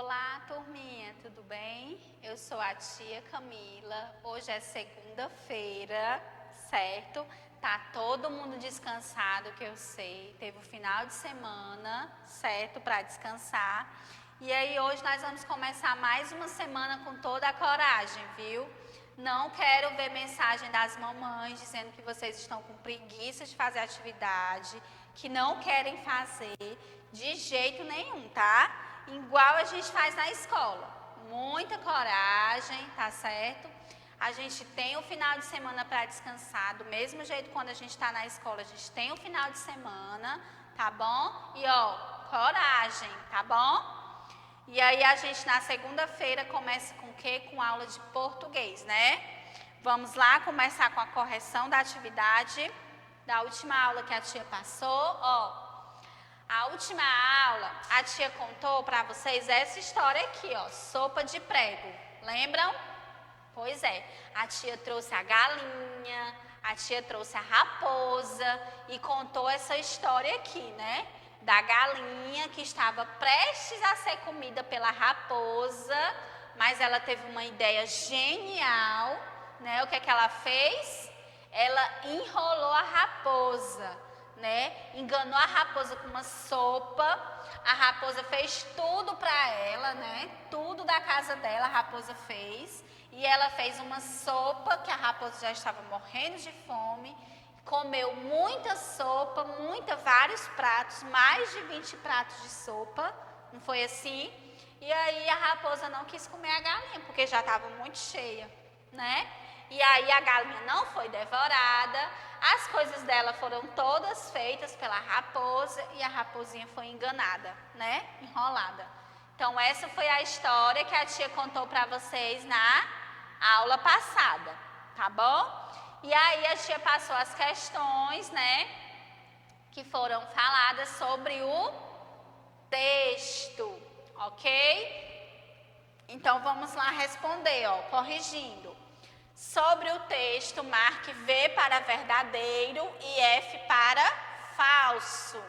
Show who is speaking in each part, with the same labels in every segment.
Speaker 1: Olá, turminha, tudo bem? Eu sou a tia Camila. Hoje é segunda-feira, certo? Tá todo mundo descansado, que eu sei. Teve o final de semana, certo? Para descansar. E aí hoje nós vamos começar mais uma semana com toda a coragem, viu? Não quero ver mensagem das mamães dizendo que vocês estão com preguiça de fazer atividade, que não querem fazer de jeito nenhum, tá? Igual a gente faz na escola. Muita coragem, tá certo? A gente tem o final de semana para descansar, do mesmo jeito quando a gente está na escola, a gente tem o final de semana, tá bom? E ó, coragem, tá bom? E aí a gente na segunda-feira começa com o quê? Com aula de português, né? Vamos lá começar com a correção da atividade da última aula que a tia passou, ó. A última aula, a tia contou para vocês essa história aqui, ó, sopa de prego. Lembram? Pois é, a tia trouxe a galinha, a tia trouxe a raposa e contou essa história aqui, né? Da galinha que estava prestes a ser comida pela raposa, mas ela teve uma ideia genial, né? O que é que ela fez? Ela enrolou a raposa, né? Enganou a raposa com uma sopa. A raposa fez tudo para ela, né? Tudo da casa dela a raposa fez. E ela fez uma sopa que a raposa já estava morrendo de fome. Comeu muita sopa, vários pratos, mais de 20 pratos de sopa. Não foi assim? E aí a raposa não quis comer a galinha, porque já estava muito cheia, né? E aí a galinha não foi devorada, as coisas dela foram todas feitas pela raposa e a raposinha foi enganada, né? Enrolada. Então essa foi a história que a tia contou para vocês na aula passada, tá bom? E aí a tia passou as questões, né? Que foram faladas sobre o texto, ok? Então vamos lá responder, ó, corrigindo. Sobre o texto, marque V para verdadeiro e F para falso.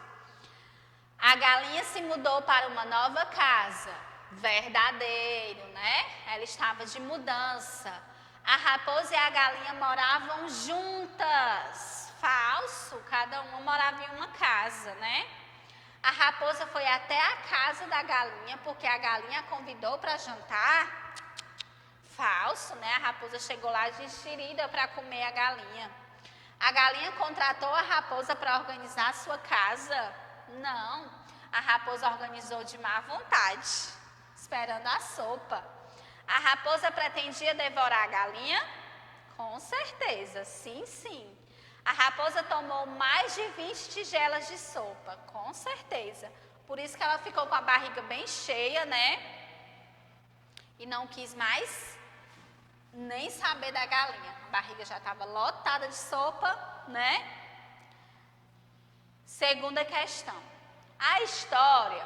Speaker 1: A galinha se mudou para uma nova casa. Verdadeiro, né? Ela estava de mudança. A raposa e a galinha moravam juntas. Falso, cada uma morava em uma casa, né? A raposa foi até a casa da galinha porque a galinha a convidou para jantar. Falso, né? A raposa chegou lá de enxerida para comer a galinha. A galinha contratou a raposa para organizar a sua casa? Não, a raposa organizou de má vontade, esperando a sopa. A raposa pretendia devorar a galinha? Com certeza, sim, sim. A raposa tomou mais de 20 tigelas de sopa, com certeza. Por isso que ela ficou com a barriga bem cheia, né? E não quis mais nem saber da galinha. A barriga já estava lotada de sopa, né? Segunda questão. A história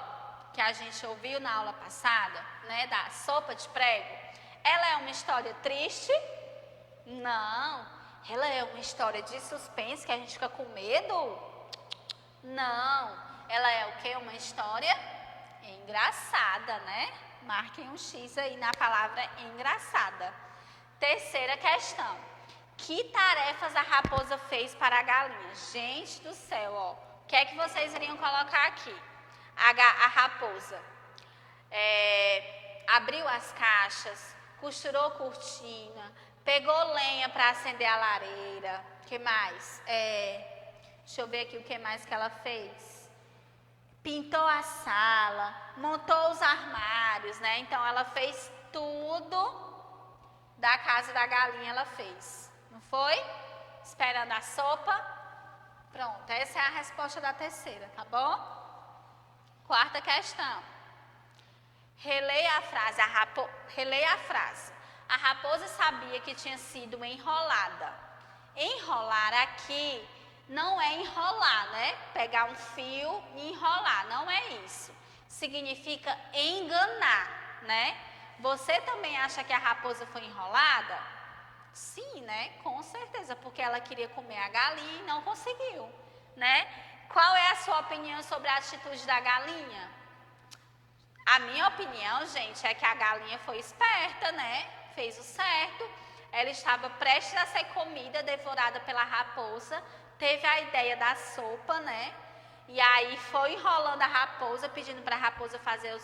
Speaker 1: que a gente ouviu na aula passada, né, da sopa de prego, ela é uma história triste? Não. Ela é uma história de suspense que a gente fica com medo? Não. Ela é o quê? Uma história engraçada, né? Marquem um X aí na palavra engraçada. Terceira questão. Que tarefas a raposa fez para a galinha? Gente do céu, ó. O que é que vocês iriam colocar aqui? A raposa abriu as caixas, costurou cortina, pegou lenha para acender a lareira. O que mais? Deixa eu ver aqui o que mais que ela fez. Pintou a sala, montou os armários, né? Então ela fez tudo da casa da galinha, ela fez. Não foi? Esperando a sopa. Pronto, essa é a resposta da terceira, tá bom? Quarta questão. Releia a frase. Releia a frase. A raposa sabia que tinha sido enrolada. Enrolar aqui não é enrolar, né? Pegar um fio e enrolar, não é isso. Significa enganar, né? Você também acha que a raposa foi enrolada? Sim, né? Com certeza, porque ela queria comer a galinha e não conseguiu, né? Qual é a sua opinião sobre a atitude da galinha? A minha opinião, gente, é que a galinha foi esperta, né? Fez o certo. Ela estava prestes a ser comida, devorada pela raposa. Teve a ideia da sopa, né? E aí foi enrolando a raposa, pedindo para a raposa fazer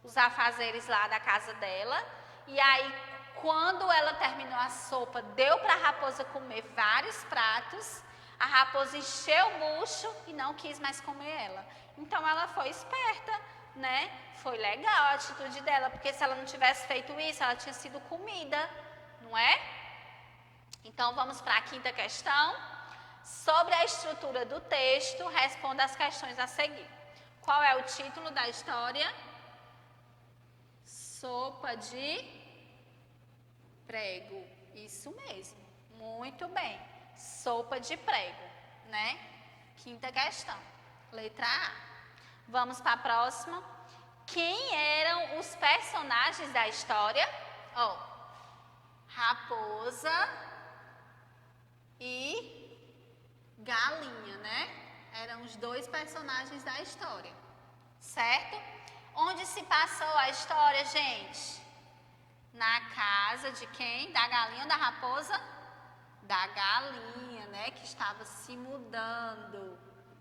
Speaker 1: os afazeres lá da casa dela. E aí, quando ela terminou a sopa, deu para a raposa comer vários pratos. A raposa encheu o bucho e não quis mais comer ela. Então, ela foi esperta, né? Foi legal a atitude dela, porque se ela não tivesse feito isso, ela tinha sido comida, não é? Então, vamos para a quinta questão. Sobre a estrutura do texto, responda as questões a seguir. Qual é o título da história? Sopa de prego. Isso mesmo. Muito bem. Sopa de prego, né? Quinta questão. Letra A. Vamos para a próxima. Quem eram os personagens da história? Raposa e galinha, né? Eram os dois personagens da história, certo? Onde se passou a história, gente? Na casa de quem? Da galinha ou da raposa? Da galinha, né? Que estava se mudando,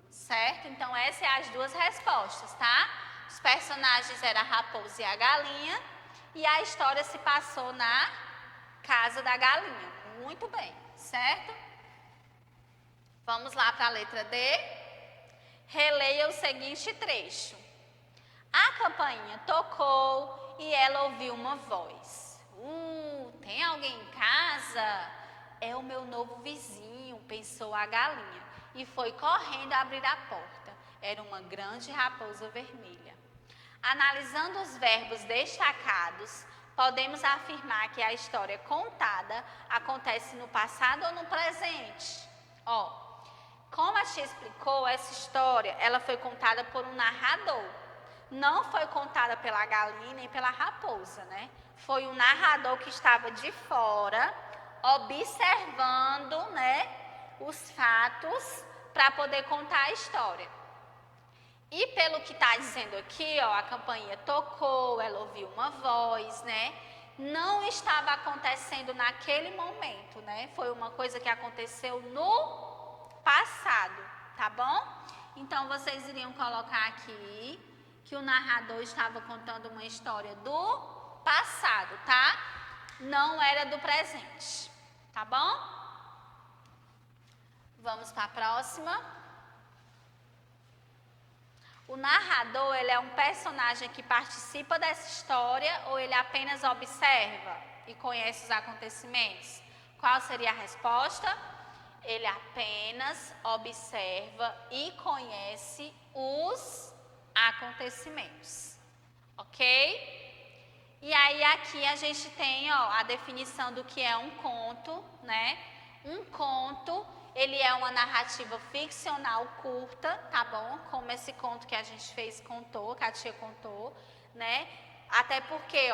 Speaker 1: certo? Então, essas são as duas respostas, tá? Os personagens eram a raposa e a galinha. E a história se passou na casa da galinha. Muito bem, certo? Vamos lá para a letra D. Releia o seguinte trecho. A campainha tocou e ela ouviu uma voz. Tem alguém em casa? É o meu novo vizinho, pensou a galinha. E foi correndo abrir a porta. Era uma grande raposa vermelha. Analisando os verbos destacados, podemos afirmar que a história contada acontece no passado ou no presente? Como a tia explicou, essa história ela foi contada por um narrador. Não foi contada pela galinha nem pela raposa, né? Foi um narrador que estava de fora, observando, né, os fatos para poder contar a história. E pelo que está dizendo aqui, a campainha tocou, ela ouviu uma voz, né? Não estava acontecendo naquele momento, né? Foi uma coisa que aconteceu no passado, tá bom? Então, vocês iriam colocar aqui que o narrador estava contando uma história do passado, tá? Não era do presente, tá bom? Vamos para a próxima. O narrador, ele é um personagem que participa dessa história ou ele apenas observa e conhece os acontecimentos? Qual seria a resposta? Ele apenas observa e conhece os acontecimentos, ok? E aí aqui a gente tem a definição do que é um conto, né? Um conto, ele é uma narrativa ficcional curta, tá bom? Como esse conto que a gente fez contou, que a tia contou, né? Até porque,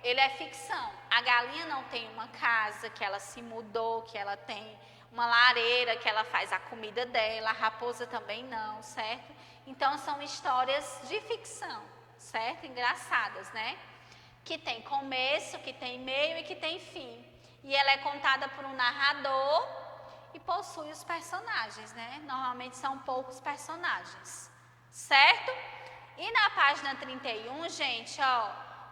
Speaker 1: ele é ficção. A galinha não tem uma casa que ela se mudou, que ela tem uma lareira que ela faz a comida dela, a raposa também não, certo? Então, são histórias de ficção, certo? Engraçadas, né? Que tem começo, que tem meio e que tem fim. E ela é contada por um narrador e possui os personagens, né? Normalmente são poucos personagens, certo? E na página 31, gente,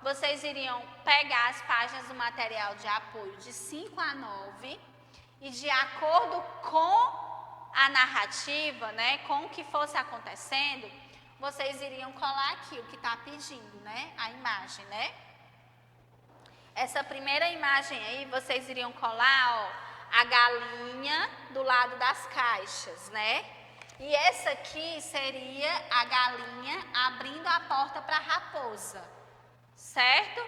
Speaker 1: vocês iriam pegar as páginas do material de apoio de 5 a 9 e de acordo com a narrativa, né, com o que fosse acontecendo, vocês iriam colar aqui o que está pedindo, né, a imagem, né? Essa primeira imagem aí, vocês iriam colar, a galinha do lado das caixas, né? E essa aqui seria a galinha abrindo a porta para a raposa, certo?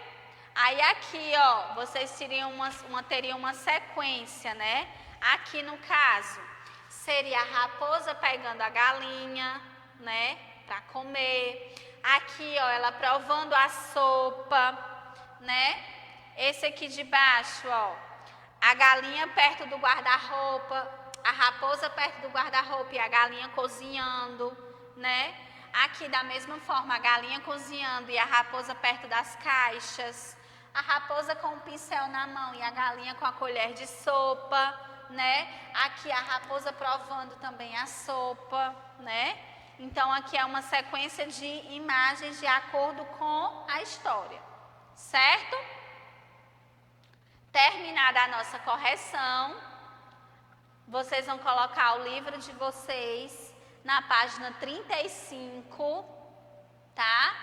Speaker 1: Aí aqui, vocês teriam uma sequência, né? Aqui no caso, seria a raposa pegando a galinha, né? Para comer. Aqui, ela provando a sopa, né? Esse aqui de baixo, a galinha perto do guarda-roupa, a raposa perto do guarda-roupa e a galinha cozinhando, né? Aqui da mesma forma, a galinha cozinhando e a raposa perto das caixas. A raposa com o pincel na mão e a galinha com a colher de sopa, né? Aqui a raposa provando também a sopa, né? Então aqui é uma sequência de imagens de acordo com a história, certo? Terminada a nossa correção, vocês vão colocar o livro de vocês na página 35, tá?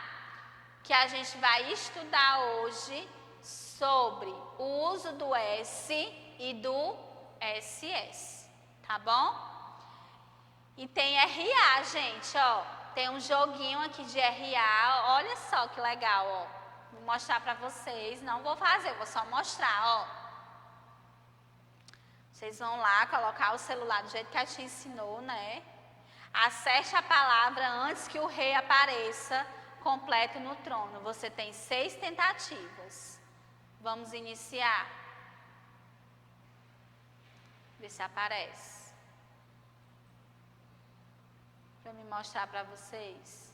Speaker 1: Que a gente vai estudar hoje sobre o uso do S e do SS, tá bom? E tem RA, gente, ó. Tem um joguinho aqui de RA, olha só que legal, ó. Vou mostrar pra vocês, não vou fazer, vou só mostrar, ó. Vocês vão lá colocar o celular do jeito que a tia ensinou, né? Acerte a palavra antes que o rei apareça completo no trono. Você tem 6 tentativas. Vamos iniciar. Vê se aparece. Para eu me mostrar para vocês.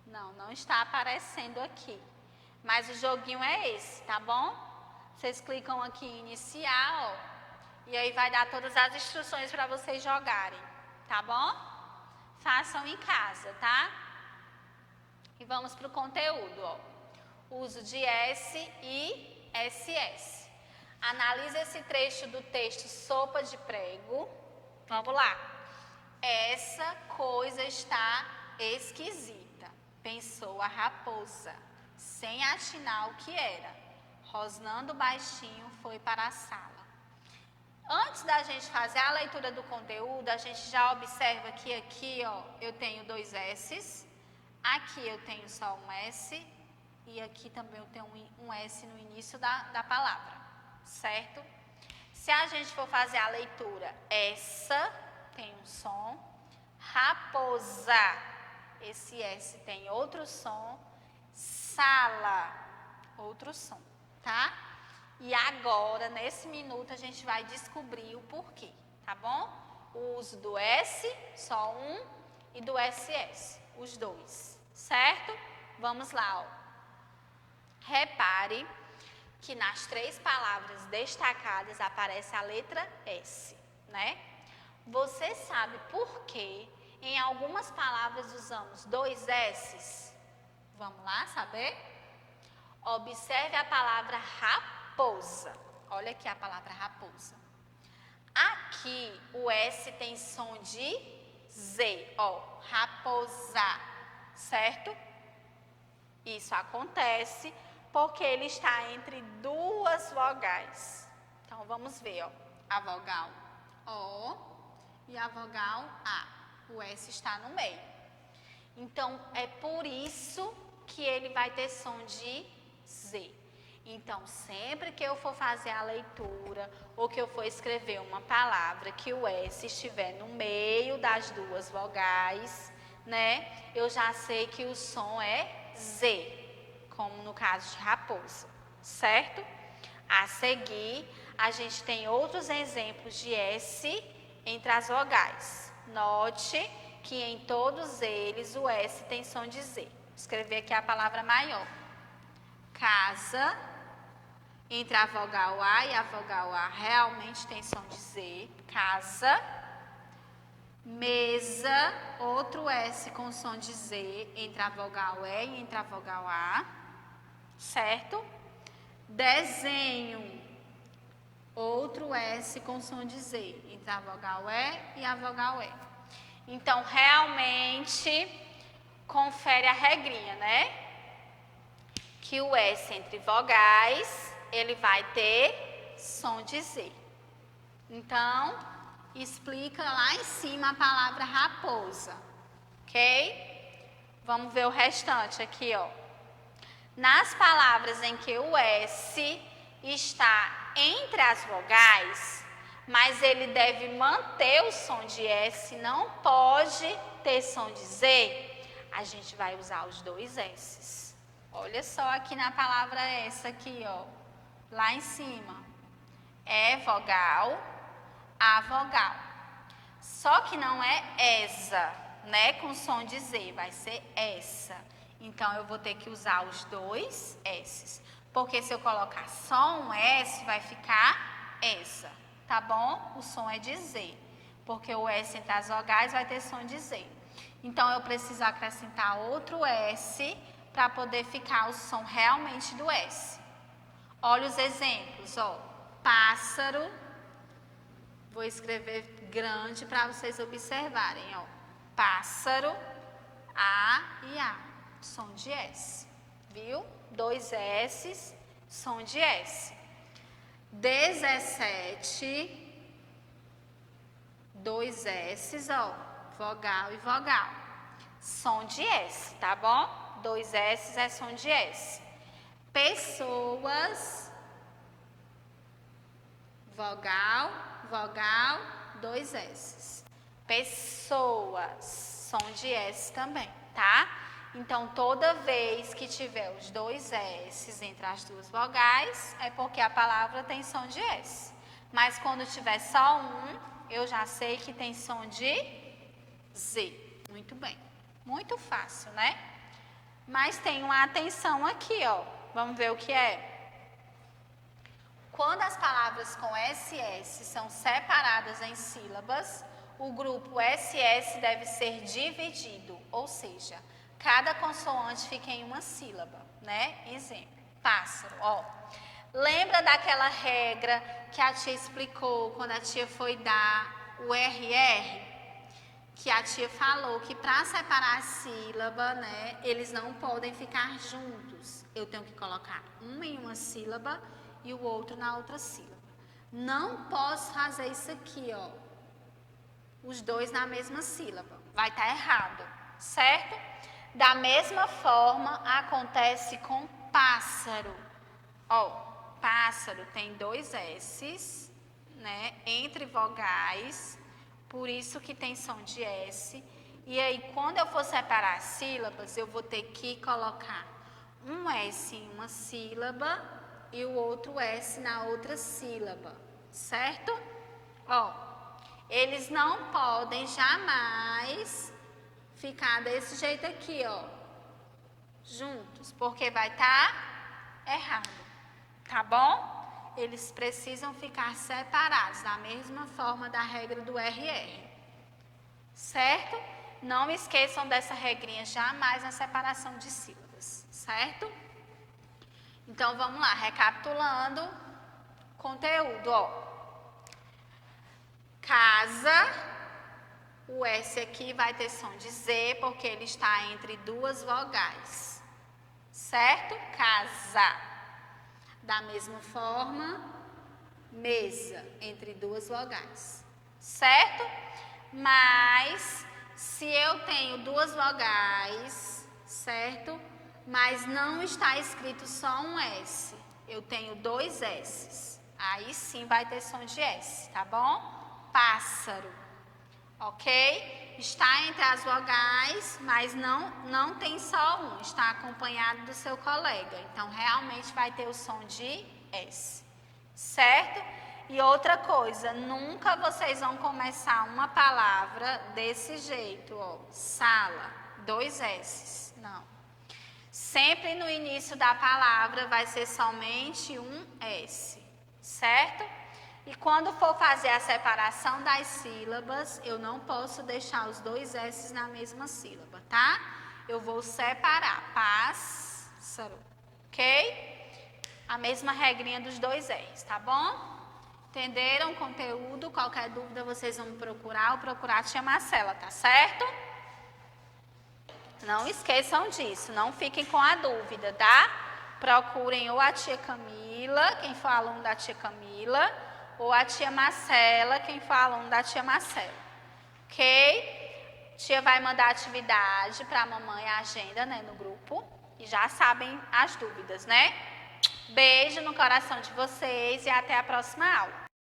Speaker 1: Não, não está aparecendo aqui. Mas o joguinho é esse, tá bom? Vocês clicam aqui em iniciar, ó. E aí vai dar todas as instruções para vocês jogarem, tá bom? Façam em casa, tá? E vamos para o conteúdo, ó. Uso de S e SS. Analise esse trecho do texto Sopa de Prego. Vamos lá. Essa coisa está esquisita, pensou a raposa, sem atinar o que era. Rosnando baixinho, foi para a sala. Antes da gente fazer a leitura do conteúdo, a gente já observa que aqui, ó, eu tenho 2 S's, aqui eu tenho só um S e aqui também eu tenho um S no início da palavra, certo? Se a gente for fazer a leitura, essa tem um som, raposa, esse S tem outro som, sala, outro som, tá? E agora, nesse minuto, a gente vai descobrir o porquê, tá bom? O uso do S, só um, e do SS, os 2, certo? Vamos lá, ó. Repare que nas 3 palavras destacadas aparece a letra S, né? Você sabe por que em algumas palavras usamos 2 S's? Vamos lá saber? Observe a palavra raposa. Olha aqui a palavra raposa. Aqui o S tem som de Z, ó, raposa, certo? Isso acontece porque ele está entre 2 vogais. Então vamos ver, ó, a vogal O e a vogal A. O S está no meio. Então é por isso que ele vai ter som de Z. Então, sempre que eu for fazer a leitura ou que eu for escrever uma palavra que o S estiver no meio das 2 vogais, né? Eu já sei que o som é Z, como no caso de raposa, certo? A seguir, a gente tem outros exemplos de S entre as vogais. Note que em todos eles o S tem som de Z. Vou escrever aqui a palavra maior. Casa, entre a vogal A e a vogal A realmente tem som de Z. Casa. Mesa, outro S com som de Z entre a vogal E e entre a vogal A. Certo? Desenho, outro S com som de Z entre a vogal E e a vogal E. Então, realmente, confere a regrinha, né? Que o S entre vogais, ele vai ter som de Z. Então, explica lá em cima a palavra raposa, ok? Vamos ver o restante aqui, ó. Nas palavras em que o S está entre as vogais, mas ele deve manter o som de S, não pode ter som de Z, a gente vai usar os 2 S's. Olha só aqui na palavra essa aqui, ó, lá em cima. É vogal, a vogal. Só que não é essa, né? Com som de Z, vai ser essa. Então, eu vou ter que usar os dois S's. Porque se eu colocar só um S, vai ficar essa, tá bom? O som é de Z. Porque o S entre as vogais vai ter som de Z. Então, eu preciso acrescentar outro S para poder ficar o som realmente do S. Olha os exemplos, ó. Pássaro. Vou escrever grande para vocês observarem, ó. Pássaro, A e A. Som de S. Viu? Dois S's, som de S. 17. Dois S's, ó. Vogal e vogal. Som de S, tá bom? Dois S's é som de S. Pessoas. Vogal, vogal, dois S's. Pessoas, som de S também, tá? Então, toda vez que tiver os dois S's entre as duas vogais, é porque a palavra tem som de S. Mas quando tiver só um, eu já sei que tem som de Z. Muito bem. Muito fácil, né? Mas tem uma atenção aqui, ó. Vamos ver o que é. Quando as palavras com SS são separadas em sílabas, o grupo SS deve ser dividido, ou seja, cada consoante fica em uma sílaba, né? Exemplo, pássaro, ó. Lembra daquela regra que a tia explicou quando a tia foi dar o RR? Que a tia falou que para separar a sílaba, né, eles não podem ficar juntos. Eu tenho que colocar um em uma sílaba e o outro na outra sílaba. Não posso fazer isso aqui, ó. Os dois na mesma sílaba. Vai estar errado, certo? Da mesma forma, acontece com pássaro. Ó, pássaro tem dois S's, né, entre vogais, por isso que tem som de S. E aí, quando eu for separar as sílabas, eu vou ter que colocar um S em uma sílaba e o outro S na outra sílaba, certo? Ó, eles não podem jamais ficar desse jeito aqui, ó, juntos, porque vai estar errado, tá bom? Eles precisam ficar separados, da mesma forma da regra do RR, certo? Não esqueçam dessa regrinha jamais na separação de sílabas, certo? Então, vamos lá, recapitulando conteúdo, ó. Casa, o S aqui vai ter som de Z, porque ele está entre duas vogais, certo? Casa. Da mesma forma, mesa, entre duas vogais, certo? Mas, se eu tenho duas vogais, certo? Mas não está escrito só um S, eu tenho dois S's. Aí sim vai ter som de S, tá bom? Pássaro, ok? Está entre as vogais, mas não tem só um, está acompanhado do seu colega. Então, realmente vai ter o som de S, certo? E outra coisa, nunca vocês vão começar uma palavra desse jeito, ó. Sala, dois S's, não. Sempre no início da palavra vai ser somente um S, certo? E quando for fazer a separação das sílabas, eu não posso deixar os dois S's na mesma sílaba, tá? Eu vou separar, pássaro, ok? A mesma regrinha dos dois R's, tá bom? Entenderam o conteúdo? Qualquer dúvida vocês vão me procurar ou procurar a tia Marcela, tá certo? Não esqueçam disso, não fiquem com a dúvida, tá? Procurem ou a tia Camila, quem for aluno da tia Camila, ou a tia Marcela, quem for aluno da tia Marcela, ok? Tia vai mandar atividade para a mamãe, a agenda, né, no grupo, e já sabem as dúvidas, né? Beijo no coração de vocês e até a próxima aula.